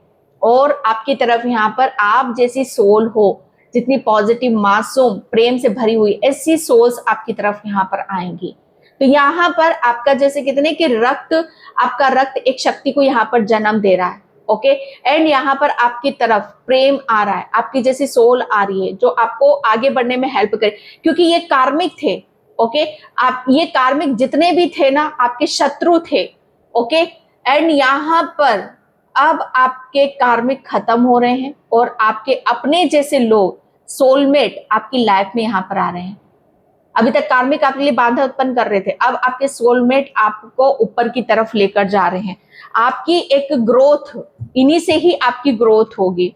और आपकी तरफ यहाँ पर आप जैसी सोल हो, जितनी पॉजिटिव, मासूम, प्रेम से भरी हुई, ऐसी सोल्स आपकी तरफ यहाँ पर आएंगी। तो यहाँ पर आपका जैसे कितने कि रक्त, आपका रक्त एक शक्ति को यहाँ पर जन्म दे रहा है। ओके, एंड यहाँ पर आपकी तरफ प्रेम आ रहा है, आपकी जैसी सोल आ रही है जो आपको आगे बढ़ने में हेल्प करे, क्योंकि ये कार्मिक थे। ओके, आप ये कार्मिक जितने भी थे ना, आपके शत्रु थे। ओके, एंड यहाँ पर अब आपके कार्मिक खत्म हो रहे हैं और आपके अपने जैसे लोग, सोलमेट आपकी लाइफ में यहाँ पर आ रहे हैं। अभी तक कार्मिक आपके लिए बाधा उत्पन्न कर रहे थे, अब आपके सोलमेट आपको ऊपर की तरफ लेकर जा रहे हैं। आपकी एक ग्रोथ, इन्हीं से ही आपकी ग्रोथ होगी।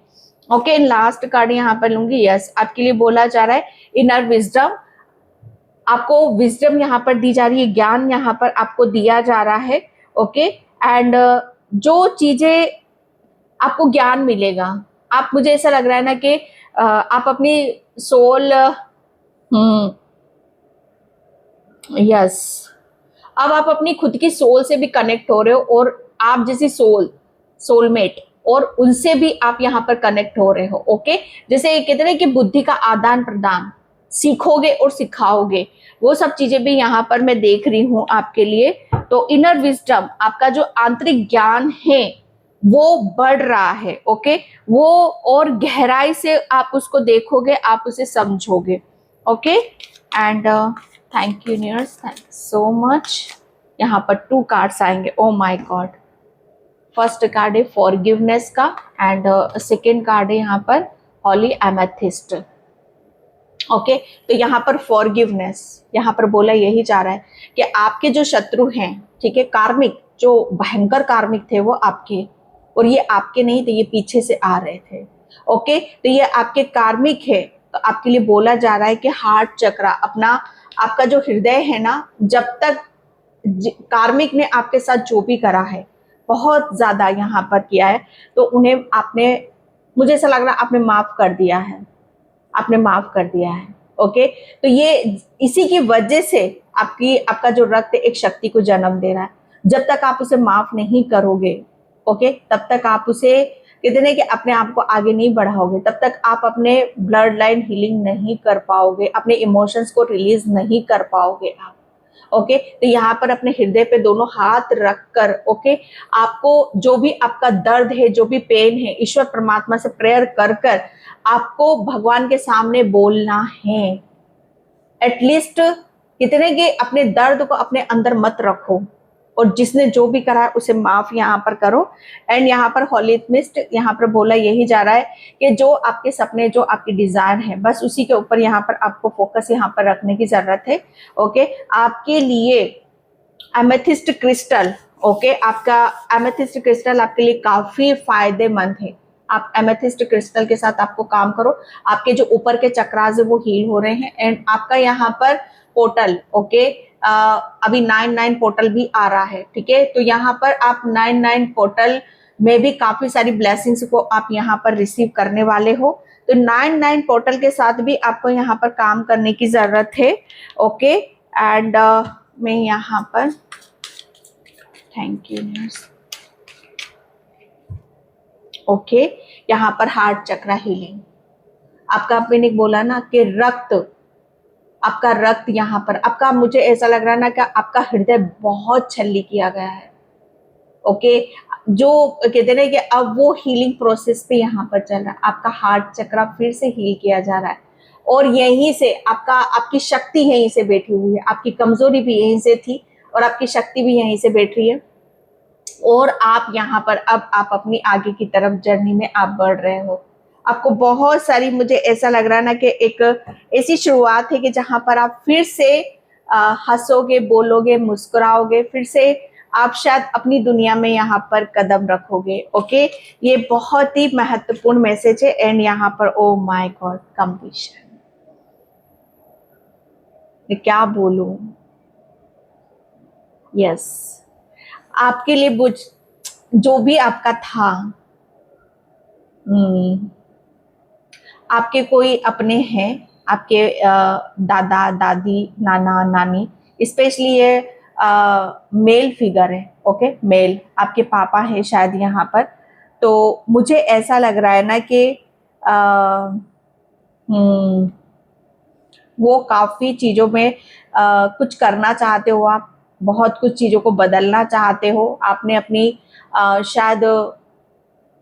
ओके, लास्ट कार्ड यहाँ पर लूंगी। यस, आपके लिए बोला जा रहा है इनर विजडम, आपको विजडम यहाँ पर दी जा रही है, ज्ञान यहाँ पर आपको दिया जा रहा है। ओके, एंड जो चीजें आपको ज्ञान मिलेगा, आप, मुझे ऐसा लग रहा है ना कि आप अपनी सोल यस, अब आप अपनी खुद की सोल से भी कनेक्ट हो रहे हो, और आप जैसी सोलमेट, और उनसे भी आप यहाँ पर कनेक्ट हो रहे हो। ओके, जैसे कहते हैं कि बुद्धि का आदान प्रदान, सीखोगे और सिखाओगे, वो सब चीजें भी यहाँ पर मैं देख रही हूँ आपके लिए। तो इनर विजडम, आपका जो आंतरिक ज्ञान है वो बढ़ रहा है। ओके, वो और गहराई से आप उसको देखोगे, आप उसे समझोगे। Okay, and thank you universe, thank you so much. यहाँ पर 2 कार्ड्स आएंगे। ओ माय गॉड, फर्स्ट कार्ड है फॉरगिवनेस का, एंड सेकेंड कार्ड है यहाँ पर हॉली एमेथिस्ट। ओके, तो यहाँ पर फॉरगिवनेस, यहाँ पर बोला यही जा रहा है कि आपके जो शत्रु हैं, ठीक है, कार्मिक, जो भयंकर कार्मिक थे वो आपके, और ये आपके नहीं थे, ये पीछे से आ रहे थे। ओके, तो ये आपके कार्मिक है। तो आपके लिए बोला जा रहा है कि हार्ट चक्रा, अपना आपका जो हृदय है ना, जब तक कार्मिक ने आपके साथ जो भी करा है, बहुत ज्यादा यहाँ पर किया है, तो उन्हें आपने, मुझे ऐसा लग रहा है आपने माफ कर दिया है, आपने माफ कर दिया है। ओके, तो ये इसी की वजह से आपका जो रक्त एक शक्ति को जन्म दे रहा है। जब तक आप उसे माफ नहीं करोगे, ओके, तब तक आप उसे, कहते हैं कि अपने आप को आगे नहीं बढ़ाओगे, तब तक आप अपने ब्लड लाइन हीलिंग नहीं कर पाओगे, अपने इमोशंस को रिलीज नहीं कर पाओगे आप। ओके, तो यहाँ पर अपने हृदय पे दोनों हाथ रखकर, ओके, आपको जो भी आपका दर्द है, जो भी पेन है, ईश्वर परमात्मा से प्रेयर कर कर आपको भगवान के सामने बोलना है। एटलीस्ट कितने के अपने दर्द को अपने अंदर मत रखो, और जिसने जो भी करा है उसे माफ यहाँ पर करो। एंड यहाँ पर हॉली मिस्ट, यहाँ पर बोला यही जा रहा है कि जो आपके सपने, जो आपकी डिजायर है, बस उसी के ऊपर यहाँ पर आपको फोकस यहाँ पर रखने की जरूरत है। ओके, आपके लिए एमेथिस्ट क्रिस्टल, ओके, आपका एमेथिस्ट क्रिस्टल आपके लिए काफी फायदेमंद है। आप एमेथिस्ट क्रिस्टल के साथ आपको काम करो, आपके जो ऊपर के चक्रास है वो हील हो रहे हैं। एंड आपका यहाँ पर पोर्टल, ओके, अभी 9-9 पोर्टल भी आ रहा है, ठीक है, तो यहाँ पर आप 9-9 पोर्टल में भी काफी सारी ब्लेसिंग्स को आप यहाँ पर रिसीव करने वाले हो। तो 9-9 पोर्टल के साथ भी आपको यहाँ पर काम करने की जरूरत है। ओके, एंड मैं यहाँ पर, थैंक यू। ओके, यहाँ पर हार्ट चक्रा हीलिंग, आपका मैंने बोला ना कि रक्त, आपका रक्त यहाँ पर, आपका, मुझे ऐसा लग रहा है ना कि आपका हृदय बहुत छल्ली किया गया है। ओके, जो कहते हैं कि अब वो हीलिंग प्रोसेस पे यहाँ पर चल रहा है, आपका हार्ट चक्रा फिर से हील किया जा रहा है, और यहीं से आपकी शक्ति यहीं से बैठी हुई है, आपकी कमजोरी भी यहीं से थी और आपकी शक्ति भी यहीं से बैठ रही है, और आप यहाँ पर अब आप अपनी आगे की तरफ जर्नी में आप बढ़ रहे हो। आपको बहुत सारी, मुझे ऐसा लग रहा है ना कि एक ऐसी शुरुआत है कि जहां पर आप फिर से हंसोगे, बोलोगे, मुस्कुराओगे, फिर से आप शायद अपनी दुनिया में यहाँ पर कदम रखोगे। ओके, ये बहुत ही महत्वपूर्ण मैसेज है। एंड यहाँ पर ओ माय गॉड, कंप्लीशन, मैं क्या बोलूं, यस, आपके लिए जो भी आपका था, आपके कोई अपने हैं, आपके दादा दादी, नाना नानी, स्पेशली ये मेल फिगर है। ओके, मेल, आपके पापा है शायद यहाँ पर। तो मुझे ऐसा लग रहा है ना कि वो काफी चीजों में कुछ करना चाहते हो, आप बहुत कुछ चीजों को बदलना चाहते हो। आपने अपनी शायद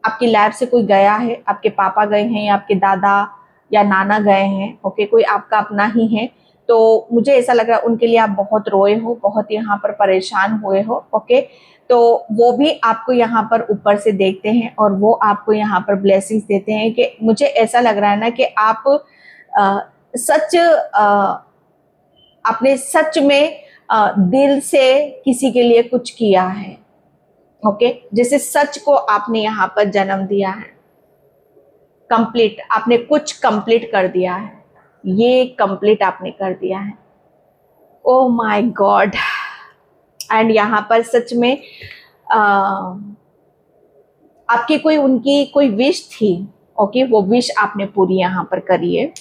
आपकी लाइफ से कोई गया है, आपके पापा गए हैं या आपके दादा या नाना गए हैं। ओके, कोई आपका अपना ही है। तो मुझे ऐसा लग रहा है उनके लिए आप बहुत रोए हो, बहुत यहाँ पर परेशान हुए हो। ओके, तो वो भी आपको यहाँ पर ऊपर से देखते हैं और वो आपको यहाँ पर ब्लेसिंग्स देते हैं। कि मुझे ऐसा लग रहा है ना कि आप आपने सच में दिल से किसी के लिए कुछ किया है। ओके, जैसे सच को आपने यहाँ पर जन्म दिया है, कंप्लीट, आपने कुछ कंप्लीट कर दिया है, ये कंप्लीट आपने कर दिया है। ओ माय गॉड, एंड यहाँ पर सच में आपकी उनकी कोई विश थी। ओके, वो विश आपने पूरी यहाँ पर करी है।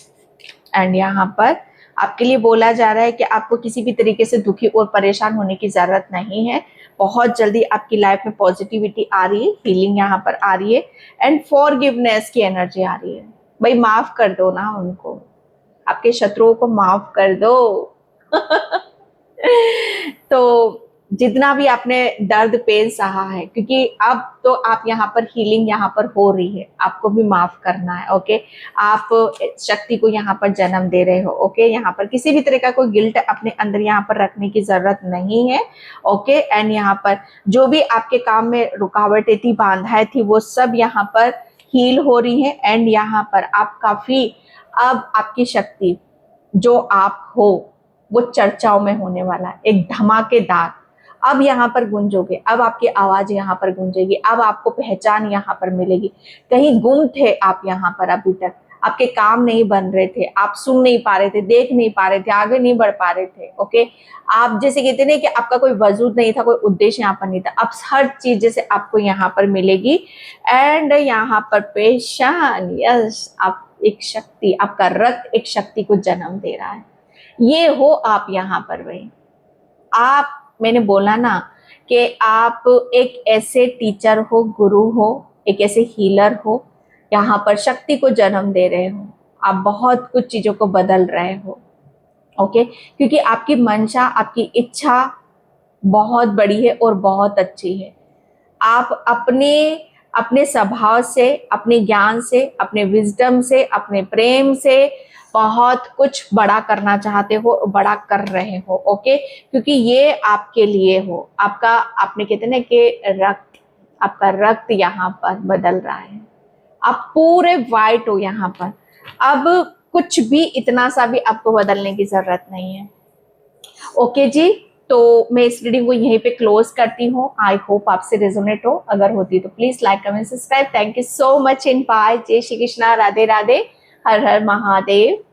एंड यहाँ पर आपके लिए बोला जा रहा है कि आपको किसी भी तरीके से दुखी और परेशान होने की जरूरत नहीं है। बहुत जल्दी आपकी लाइफ में पॉजिटिविटी आ रही है, हीलिंग यहाँ पर आ रही है एंड फॉरगिवनेस की एनर्जी आ रही है। भाई माफ कर दो ना उनको, आपके शत्रुओं को माफ कर दो। तो जितना भी आपने दर्द पेन सहा है, क्योंकि अब तो आप यहाँ पर हीलिंग यहाँ पर हो रही है, आपको भी माफ करना है। ओके, आप शक्ति को यहाँ पर जन्म दे रहे हो। ओके, यहाँ पर किसी भी तरह का कोई गिल्ट अपने अंदर यहाँ पर रखने की जरूरत नहीं है। ओके, एंड यहाँ पर जो भी आपके काम में रुकावटें थी, बाधाएं थी, वो सब यहाँ पर हील हो रही है एंड यहाँ पर आप काफी, अब आपकी शक्ति जो आप हो वो चर्चाओं में होने वाला है, एक धमाकेदार। अब यहाँ पर गूंजोगे, अब आपकी आवाज यहाँ पर गूंजेगी, अब आपको पहचान यहाँ पर मिलेगी। कहीं गुम थे आप यहाँ पर, अभी तक आपके काम नहीं बन रहे थे, आप सुन नहीं पा रहे थे, देख नहीं पा रहे थे, आगे नहीं बढ़ पा रहे थे। ओके, आप जैसे कहते ना कि आपका कोई वजूद नहीं था, कोई उद्देश्य यहाँ पर नहीं था, अब हर चीज जैसे आपको यहाँ पर मिलेगी एंड यहाँ पर पहचान, यस, आप एक शक्ति, आपका रक्त एक शक्ति को जन्म दे रहा है। ये हो आप यहाँ पर। भाई आप, मैंने बोला ना कि आप एक ऐसे टीचर हो, गुरु हो, एक ऐसे हीलर हो, यहाँ पर शक्ति को जन्म दे रहे हो। आप बहुत कुछ चीजों को बदल रहे हो। ओके, क्योंकि आपकी मंशा, आपकी इच्छा बहुत बड़ी है और बहुत अच्छी है। आप अपने स्वभाव से, अपने ज्ञान से, अपने विजडम से, अपने प्रेम से बहुत कुछ बड़ा करना चाहते हो, बड़ा कर रहे हो। ओके, क्योंकि ये आपके लिए हो, आपका, आपने कहते ना कि रक्त, आपका रक्त यहाँ पर बदल रहा है। आप पूरे वाइट हो यहाँ पर। अब कुछ भी, इतना सा भी आपको बदलने की जरूरत नहीं है। ओके जी, तो मैं इस रीडिंग को यहीं पे क्लोज करती हूँ। आई होप आपसे रेजोनेट हो, अगर होती तो please like, comment, subscribe. Thank you so much in by. जय श्री कृष्णा, राधे राधे, हर हर महादेव।